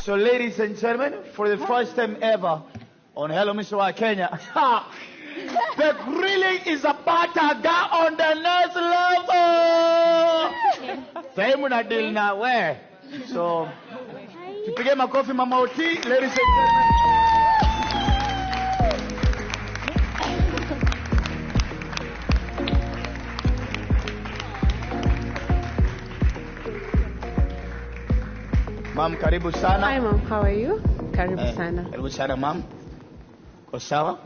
So ladies and gentlemen, for the first time ever on Hello Mr. Wa Kenya, the grilling is about to go on the next level. Same na deal na we. So, tupige makofi Mama Oti, ladies and gentlemen. Ma'am, karibu sana. Hi ma'am, how are you? Karibu sana. Karibu sana ma'am. Kwa sawa?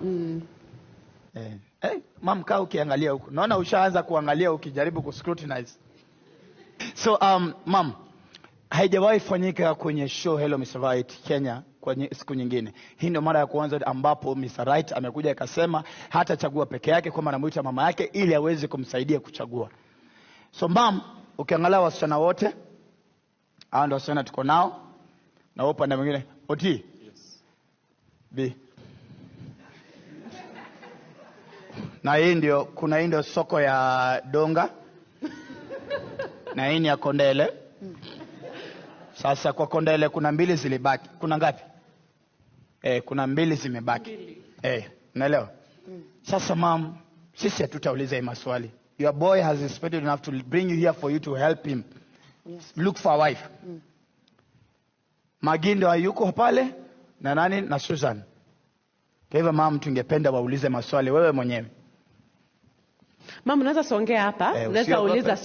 Ma'am, kaa ukiangalia huko. Naona ushaanza kuangalia ukijaribu kuscrutinize. So ma'am, haijawahi fanyika kwenye show Hello Mr. Right Kenya kwenye siku nyingine. Hii ndio mara ya kwanza ambapo Mr. Right amekuja akasema hata chagua peke yake, kwa maana anamuita mama yake ili aweze kumsaidia kuchagua. So ma'am, ukiangalia wasichana wote hao ndio wasichana tuko nao, na upande mwingine Oti. Yes. B. Na hii ndio kuna hii ndio soko ya Donga. Na hii ni ya Kondele. Sasa kwa Kondele kuna 2 zilibaki. Kuna ngapi? Kuna 2 zimebaki. Unaelewa? Sasa ma'am, sisi hatutauliza hii maswali. Your boy has expected enough to bring you here for you to help him. Yes. Look for a wife. Magindo hayuko pale na nani na Susan. Kwa hivyo ma'am, tungependa waulize maswali wewe mwenyewe. Ma'am, unaweza songea hapa, unaweza uliza